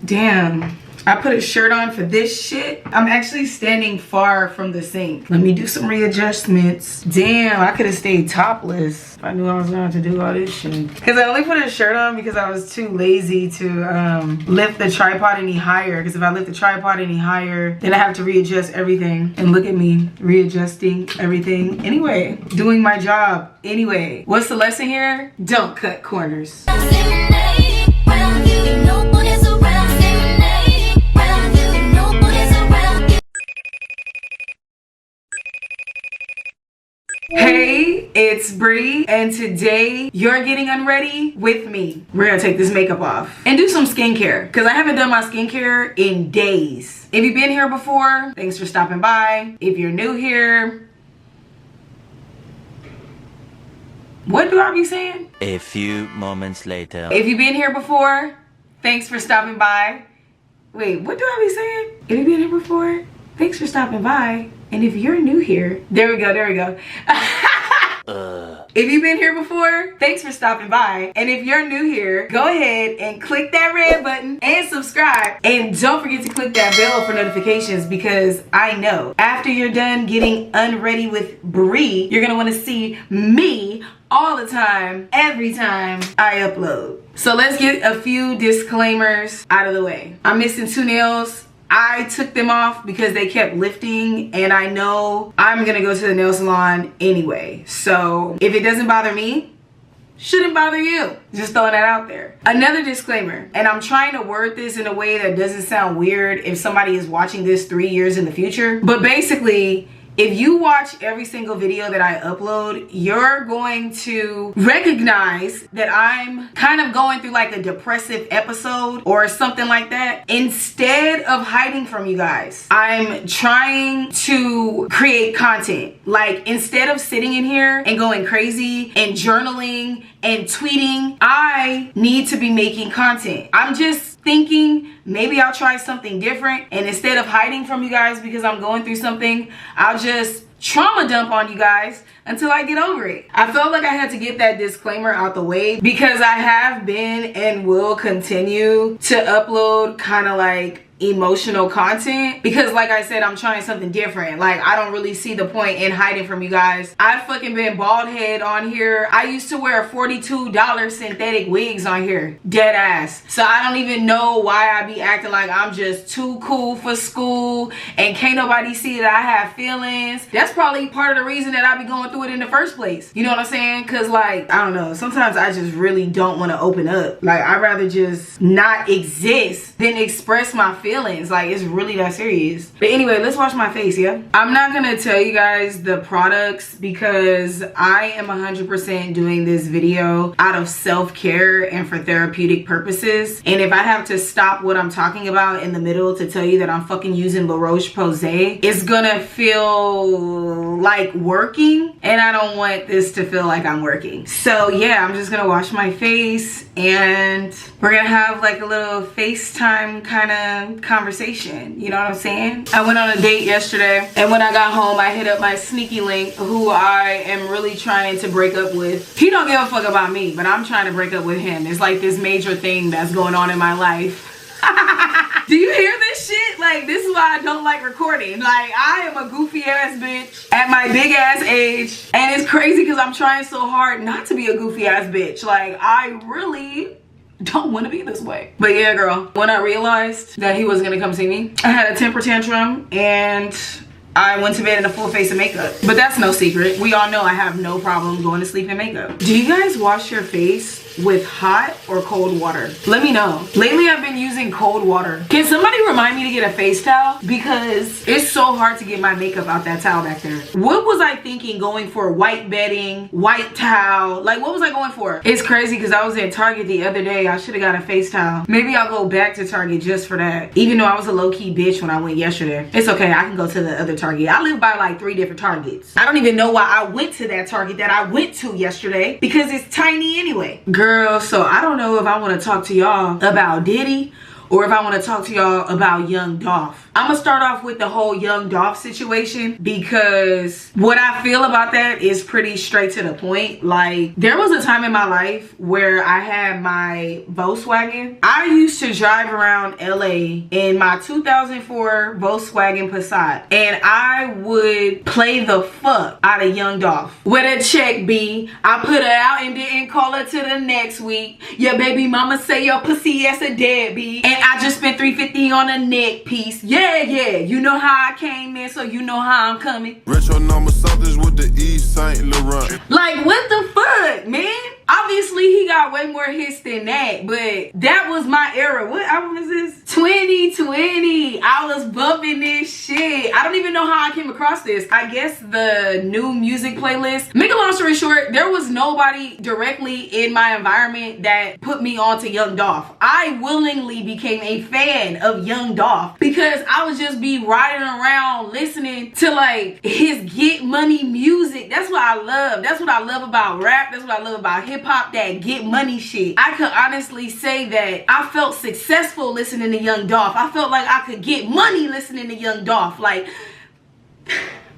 Damn. I put a shirt on for this shit. I'm actually standing far from the sink. Let me do some readjustments. Damn, I could have stayed topless if I knew I was going to do all this shit. Because I only put a shirt on because I was too lazy to lift the tripod any higher. Because if I lift the tripod any higher, then I have to readjust everything. And look at me, readjusting everything. Anyway, doing my job anyway. What's the lesson here? Don't cut corners. Hey, it's Bri, and today you're getting unready with me. We're gonna take this makeup off and do some skincare because I haven't done my skincare in days. If you've been here before, thanks for stopping by. If you're new here, what do I be saying? A few moments later. If you've been here before, thanks for stopping by. Wait, what do I be saying? If you've been here before, thanks for stopping by. And if you're new here, there we go, there we go. If you've been here before, thanks for stopping by. And if you're new here, go ahead and click that red button and subscribe. And don't forget to click that bell for notifications because I know after you're done getting unready with Bri, you're gonna wanna see me all the time, every time I upload. So let's get a few disclaimers out of the way. I'm missing 2 nails. I took them off because they kept lifting and I know I'm gonna go to the nail salon anyway. So if it doesn't bother me, shouldn't bother you. Just throwing that out there. Another disclaimer, and I'm trying to word this in a way that doesn't sound weird if somebody is watching this 3 years in the future. But basically, if you watch every single video that I upload, you're going to recognize that I'm kind of going through like a depressive episode or something like that. Instead of hiding from you guys, I'm trying to create content. Like instead of sitting in here and going crazy and journaling and tweeting, I need to be making content. I'm just thinking maybe I'll try something different, and instead of hiding from you guys because I'm going through something, I'll just trauma dump on you guys until I get over it. I felt like I had to get that disclaimer out the way because I have been and will continue to upload kind of like emotional content because like I said, I'm trying something different. Like I don't really see the point in hiding from you guys. I've fucking been bald head on here. I used to wear $42 synthetic wigs on here, dead ass. So I don't even know why I be acting like I'm just too cool for school and can't nobody see that I have feelings. That's probably part of the reason that I be going through it in the first place. You know what I'm saying? Cause like, I don't know, sometimes I just really don't want to open up. Like I'd rather just not exist than express my feelings. Like it's really that serious. But anyway, let's wash my face. Yeah, I'm not gonna tell you guys the products because I am 100% doing this video out of self-care and for therapeutic purposes. And if I have to stop what I'm talking about in the middle to tell you that I'm fucking using La Roche-Posay, it's gonna feel like working, and I don't want this to feel like I'm working. So yeah, I'm just gonna wash my face and we're gonna have like a little FaceTime kind of conversation, you know what I'm saying? I went on a date yesterday, and when I got home I hit up my sneaky link who I am really trying to break up with. He don't give a fuck about me, but I'm trying to break up with him. It's like this major thing that's going on in my life. Do you hear this shit? Like this is why I don't like recording. Like I am a goofy ass bitch at my big ass age, and it's crazy because I'm trying so hard not to be a goofy ass bitch. Like I really don't want to be this way. But yeah, girl, when I realized that he was gonna come see me, I had a temper tantrum and I went to bed in a full face of makeup. But that's no secret. We all know I have no problem going to sleep in makeup. Do you guys wash your face with hot or cold water? Let me know. Lately I've been using cold water. Can somebody remind me to get a face towel? Because it's so hard to get my makeup out that towel back there. What was I thinking going for white bedding, white towel? Like what was I going for? It's crazy because I was at Target the other day. I should have got a face towel. Maybe I'll go back to Target just for that. Even though I was a low-key bitch when I went yesterday. It's okay, I can go to the other Target. I live by like 3 different Targets. I don't even know why I went to that Target that I went to yesterday because it's tiny anyway. Girl, so I don't know if I want to talk to y'all about Diddy or if I want to talk to y'all about Young Dolph. I'm gonna start off with the whole Young Dolph situation, because what I feel about that is pretty straight to the point. Like, there was a time in my life where I had my Volkswagen. I used to drive around LA in my 2004 Volkswagen Passat, and I would play the fuck out of Young Dolph. With a check B, I put her out and didn't call her to the next week. Your baby mama say your pussy ass a deadbeat, and I just spent $350 on a neck piece. Yeah, you know how I came in, so you know how I'm coming. Retro number somethings with the East Saint Laurent. Like, what the fuck, man? Obviously, he got way more hits than that, but that was my era. What album is this? 2020. I was bumping this shit. I don't even know how I came across this. I guess the new music playlist. Make a long story short, there was nobody directly in my environment that put me on to Young Dolph. I willingly became a fan of Young Dolph because I would just be riding around listening to like his get money music. That's what I love. That's what I love about rap. That's what I love about hip hop, that get money shit. I could honestly say that I felt successful listening to Young Dolph. I felt like I could get money listening to Young Dolph. Like,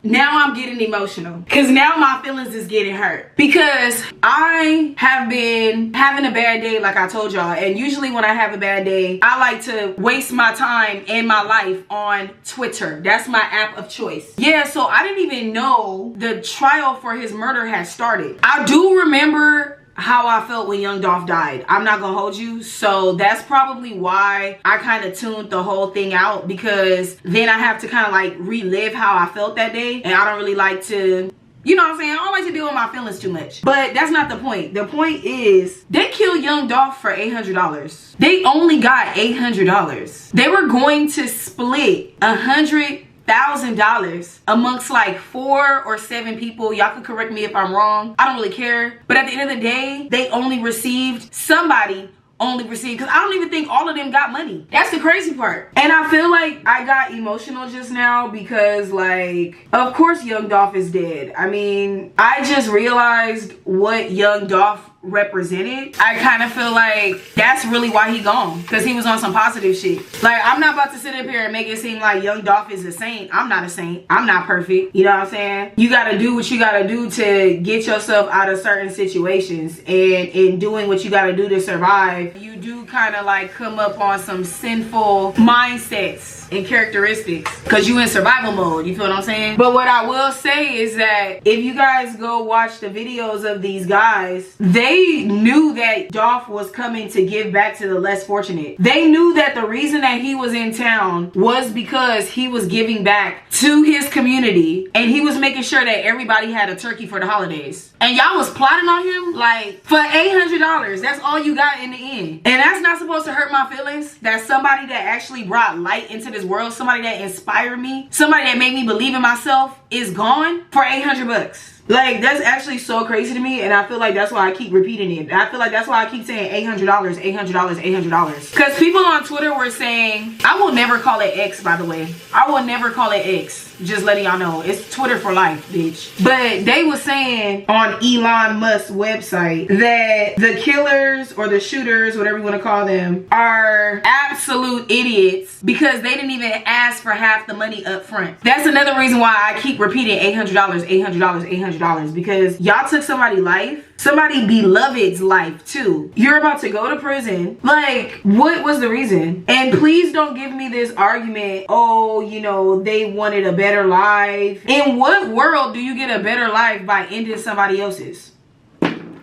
now I'm getting emotional because now my feelings is getting hurt because I have been having a bad day, like I told y'all, and usually when I have a bad day, I like to waste my time and my life on Twitter. That's my app of choice. Yeah, so I didn't even know the trial for his murder had started. I do remember how I felt when Young Dolph died. I'm not gonna hold you. So that's probably why I kind of tuned the whole thing out, because then I have to kind of like relive how I felt that day, and I don't really like to, you know what I'm saying? I don't like to deal with my feelings too much. But that's not the point. The point is, they killed Young Dolph for $800. They only got $800. They were going to split $100,000 amongst like 4 or 7 people. Y'all can correct me if I'm wrong. I don't really care. But at the end of the day, they only received, somebody only received, because I don't even think all of them got money. That's the crazy part. And I feel like I got emotional just now because, like, of course Young Dolph is dead. I mean, I just realized what Young Dolph represented. I kind of feel like that's really why he gone, because he was on some positive shit. Like, I'm not about to sit up here and make it seem like Young Dolph is a saint. I'm not a saint. I'm not perfect. You know what I'm saying? You gotta do what you gotta do to get yourself out of certain situations, and in doing what you gotta do to survive, you do kind of like come up on some sinful mindsets and characteristics because you in survival mode. You feel what I'm saying? But what I will say is that if you guys go watch the videos of these guys, they knew that Dolph was coming to give back to the less fortunate. They knew that the reason that he was in town was because he was giving back to his community, and he was making sure that everybody had a turkey for the holidays. And y'all was plotting on him like for $800. That's all you got in the end. And that's not supposed to hurt my feelings. That's somebody that actually brought light into this world, somebody that inspired me, somebody that made me believe in myself, is gone for $800. Like, that's actually so crazy to me, and I feel like that's why I keep repeating it. I feel like that's why I keep saying $800, $800, $800. Because people on Twitter were saying, I will never call it X, by the way. I will never call it X. Just letting y'all know. It's Twitter for life, bitch. But they were saying on Elon Musk's website that the killers or the shooters, whatever you want to call them, are absolute idiots because they didn't even ask for half the money up front. That's another reason why I keep repeating $800, $800, $800, because y'all took somebody's life, somebody beloved's life too. You're about to go to prison. Like, what was the reason? And please don't give me this argument, oh, you know, they wanted a better life. In what world do you get a better life by ending somebody else's?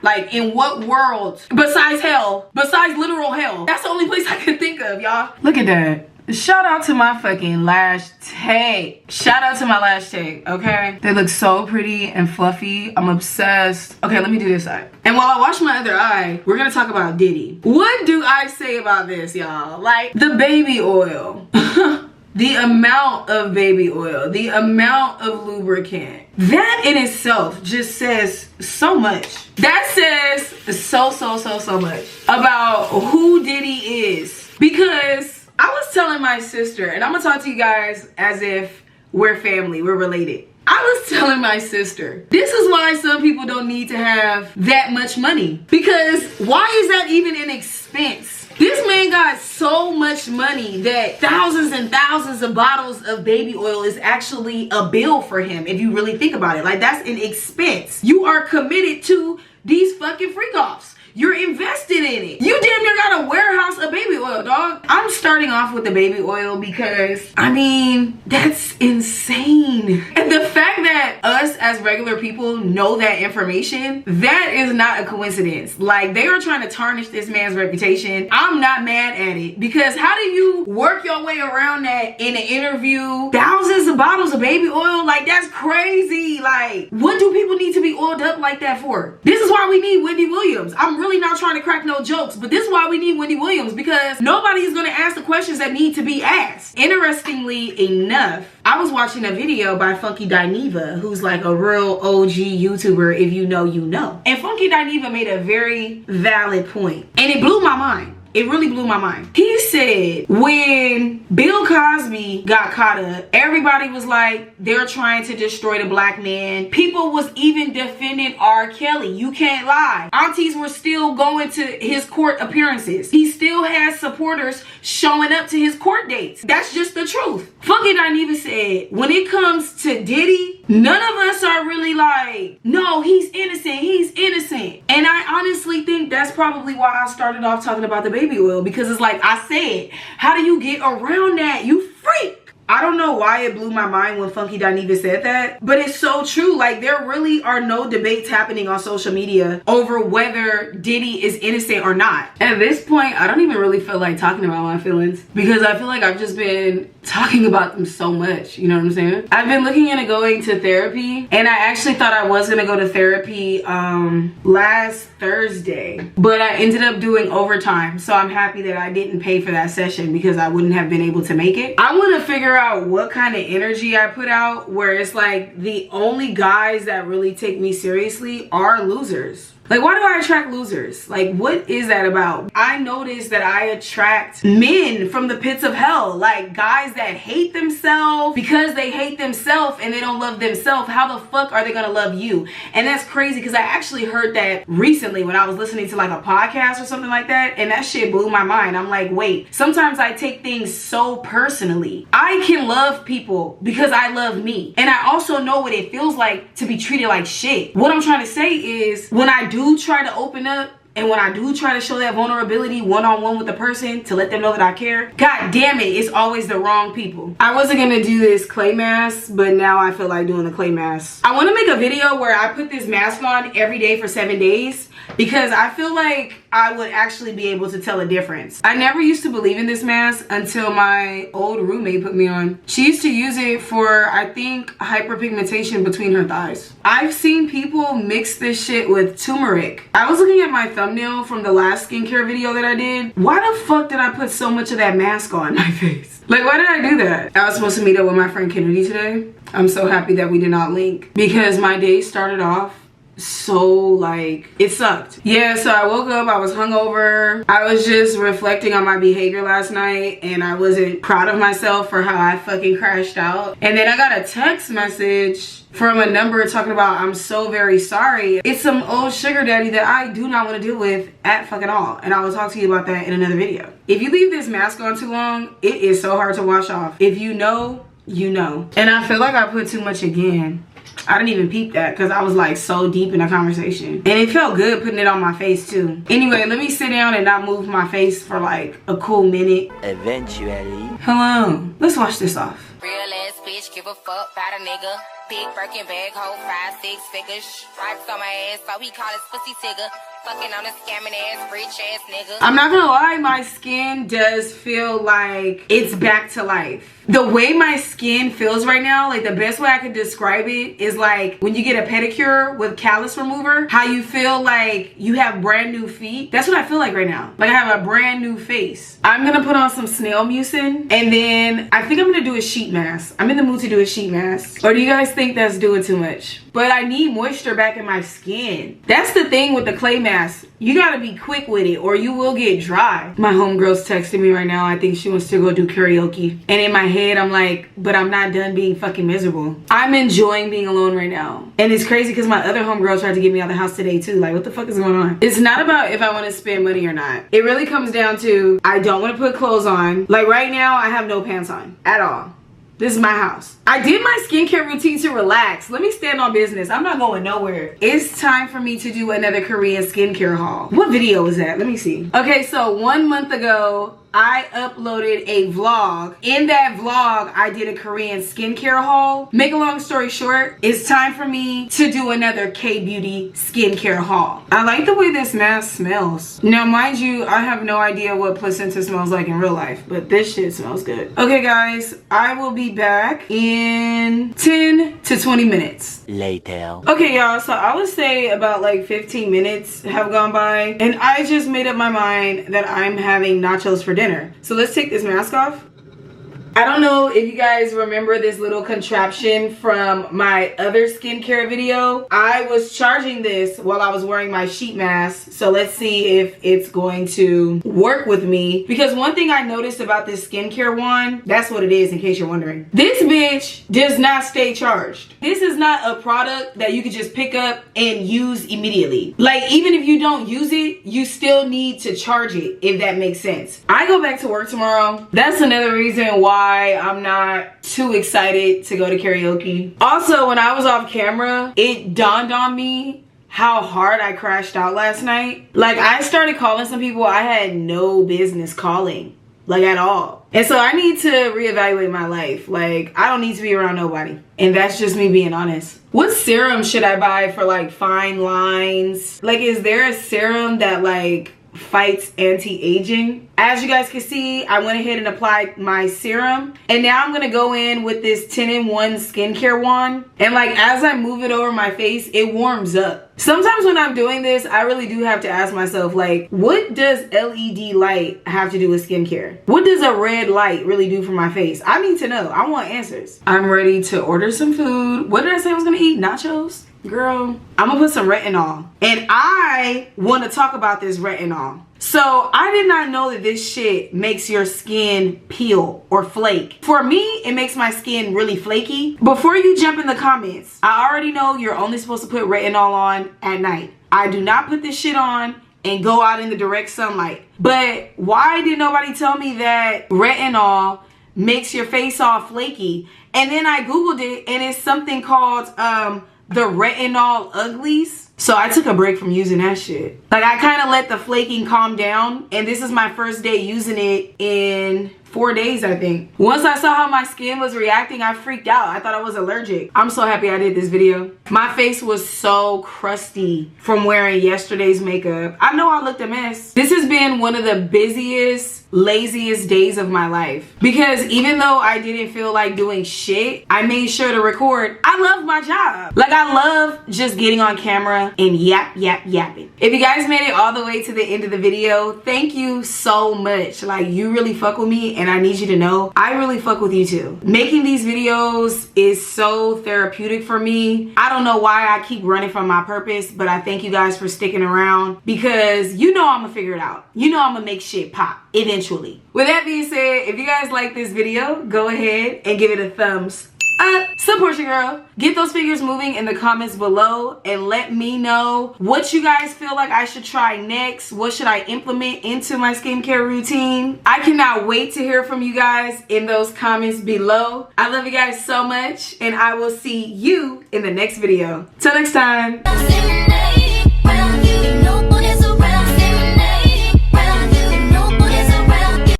Like, in what world? Besides hell. Besides literal hell. That's the only place I can think of, y'all. Look at that. Shout out to my fucking lash tape. Shout out to my lash tape, okay? They look so pretty and fluffy. I'm obsessed. Okay, let me do this eye. And while I wash my other eye, we're gonna talk about Diddy. What do I say about this, y'all? Like, the baby oil. The amount of baby oil, the amount of lubricant, that in itself just says so much. That says so much about who Diddy is. Because I was telling my sister, and I'm gonna talk to you guys as if we're family, we're related. I I was telling my sister, this is why some people don't need to have that much money. Because why is that even an expense? This man got so much money that thousands and thousands of bottles of baby oil is actually a bill for him, if you really think about it. Like, that's an expense. You are committed to these fucking freak-offs. You're invested in it. You damn near got a warehouse of baby oil, dog. I'm starting off with the baby oil because, I mean, that's insane. And the fact that us as regular people know that information, that is not a coincidence. Like, they are trying to tarnish this man's reputation. I'm not mad at it, because how do you work your way around that in an interview? Thousands of bottles of baby oil? Like, that's crazy. Like, what do people need to be oiled up like that for? This is why we need Wendy Williams. I'm really not trying to crack no jokes, but this is why we need Wendy Williams, because nobody is going to ask the questions that need to be asked. Interestingly enough, I was watching a video by Funky Dineva, who's like a real OG YouTuber. If you know, you know. And Funky Dineva made a very valid point, and it blew my mind. It really blew my mind. He said when Bill Cosby got caught up, everybody was like, they're trying to destroy the black man. People was even defending R. Kelly. You can't lie. Aunties were still going to his court appearances. He still has supporters showing up to his court dates. That's just the truth. Funky Dineva said, when it comes to Diddy, none of us are really like, no, he's innocent, he's innocent. And I honestly think that's probably why I started off talking about the baby oil, because it's like I said, how do you get around that, you freak? I don't know why it blew my mind when Funky Dineva said that, but it's so true. Like, there really are no debates happening on social media over whether Diddy is innocent or not. At this point, I don't even really feel like talking about my feelings, because I feel like I've just been talking about them so much, you know what I'm saying? I've been looking into going to therapy, and I actually thought I was gonna go to therapy last Thursday, but I ended up doing overtime, so I'm happy that I didn't pay for that session, because I wouldn't have been able to make it. I want to figure out what kind of energy I put out, where it's like the only guys that really take me seriously are losers. Like, why do I attract losers? Like, what is that about? I notice that I attract men from the pits of hell. Like, guys that hate themselves because they hate themselves and they don't love themselves. How the fuck are they gonna love you? And that's crazy, because I actually heard that recently when I was listening to like a podcast or something like that, and that shit blew my mind. I'm like, wait, sometimes I take things so personally. I can love people because I love me. And I also know what it feels like to be treated like shit. What I'm trying to say is, when I do try to open up, and when I do try to show that vulnerability one-on-one with the person to let them know that I care, god damn it, it's always the wrong people. I wasn't gonna do this clay mask, but now I feel like doing the clay mask. I want to make a video where I put this mask on every day for 7 days, because I feel like I would actually be able to tell a difference. I never used to believe in this mask until my old roommate put me on. She used to use it for, I think, hyperpigmentation between her thighs. I've seen people mix this shit with turmeric. I was looking at my thumbnail from the last skincare video that I did. Why the fuck did I put so much of that mask on my face? Like, why did I do that? I was supposed to meet up with my friend Kennedy today. I'm so happy that we did not link, because my day started off so like, it sucked. Yeah, so I woke up, I was hungover. I was just reflecting on my behavior last night, and I wasn't proud of myself for how I fucking crashed out. And then I got a text message from a number talking about, I'm so very sorry. It's some old sugar daddy that I do not want to deal with at fucking all. And I will talk to you about that in another video. If you leave this mask on too long, it is so hard to wash off. If you know, you know. And I feel like I put too much again. I didn't even peep that, because I was like so deep in a conversation, and it felt good putting it on my face too. Anyway, let me sit down and not move my face for like a cool minute. Eventually. Hello, let's wash this off. Real ass bitch, give a fuck about a nigga. Big Birkin bag, hold 5-6 figures. Stripes on my ass, so he call his pussy tigger. Fucking on a scamming ass, rich ass nigga. I'm not gonna lie, my skin does feel like it's back to life. The way my skin feels right now, like the best way I could describe it is like when you get a pedicure with callus remover, how you feel like you have brand new feet. That's what I feel like right now. Like I have a brand new face. I'm gonna put on some snail mucin, and then I think I'm gonna do a sheet mask. I'm in the mood to do a sheet mask. Or do you guys think that's doing too much? But I need moisture back in my skin. That's the thing with the clay mask. mask. You gotta be quick with it or you will get dry. My homegirl's texting me right now. I think she wants to go do karaoke. And in my head, I'm like, but I'm not done being fucking miserable. I'm enjoying being alone right now. And it's crazy because my other homegirl tried to get me out of the house today too. Like, what the fuck is going on? It's not about if I want to spend money or not. It really comes down to, I don't want to put clothes on. Like right now, I have no pants on at all. This is my house. I did my skincare routine to relax. Let me stand on business. I'm not going nowhere. It's time for me to do another Korean skincare haul. What video was that? Let me see. Okay, so 1 month ago, I uploaded a vlog. In that vlog, I did a Korean skincare haul. Make a long story short, it's time for me to do another K-Beauty skincare haul. I like the way this mask smells. Now, mind you, I have no idea what placenta smells like in real life, but this shit smells good. Okay, guys, I will be back in 10 to 20 minutes. Later. Okay, y'all, so I would say about like 15 minutes have gone by, and I just made up my mind that I'm having nachos for dinner. So let's take this mask off. I don't know if you guys remember this little contraption from my other skincare video. I was charging this while I was wearing my sheet mask. So let's see if it's going to work with me. Because one thing I noticed about this skincare wand, that's what it is in case you're wondering. This bitch does not stay charged. This is not a product that you could just pick up and use immediately. Like even if you don't use it, you still need to charge it, if that makes sense. I go back to work tomorrow. That's another reason why I'm not too excited to go to karaoke. Also, when I was off camera, it dawned on me how hard I crashed out last night. Like I started calling some people I had no business calling, like at all. And so I need to reevaluate my life. Like I don't need to be around nobody. And that's just me being honest. What serum should I buy for like fine lines? Like is there a serum that like fights anti-aging? As you guys can see, I went ahead and applied my serum, and now I'm gonna go in with this 10-in-1 skincare wand, and like as I move it over my face, it warms up. Sometimes when I'm doing this, I really do have to ask myself, like, what does LED light have to do with skincare? What does a red light really do for my face? I need to know. I want answers. I'm ready to order some food. What did I say I was gonna eat? Nachos? Girl, I'm gonna put some retinol, and I want to talk about this retinol. So I did not know that this shit makes your skin peel or flake. For me, it makes my skin really flaky. Before you jump in the comments, I already know you're only supposed to put retinol on at night. I do not put this shit on and go out in the direct sunlight. But why did nobody tell me that retinol makes your face all flaky? And then I Googled it, and it's something called the retinol uglies. So I took a break from using that shit. Like I kind of let the flaking calm down, and this is my first day using it in 4 days, I think. Once I saw how my skin was reacting, I freaked out. I thought I was allergic. I'm so happy I did this video. My face was so crusty from wearing yesterday's makeup. I know I looked a mess. This has been one of the busiest, laziest days of my life. Because even though I didn't feel like doing shit, I made sure to record. I love my job. Like I love just getting on camera and yapping. If you guys made it all the way to the end of the video, thank you so much. Like you really fuck with me, and I need you to know I really fuck with you too. Making these videos is so therapeutic for me. I don't know why I keep running from my purpose, but I thank you guys for sticking around, because you know I'm gonna figure it out. You know I'm gonna make shit pop eventually. With that being said, if you guys like this video, go ahead and give it a thumbs up. Support your girl. Get those figures moving in the comments below, and let me know what you guys feel like I should try next. What should I implement into my skincare routine? I cannot wait to hear from you guys in those comments below. I love you guys so much, and I will see you in the next video. Till next time.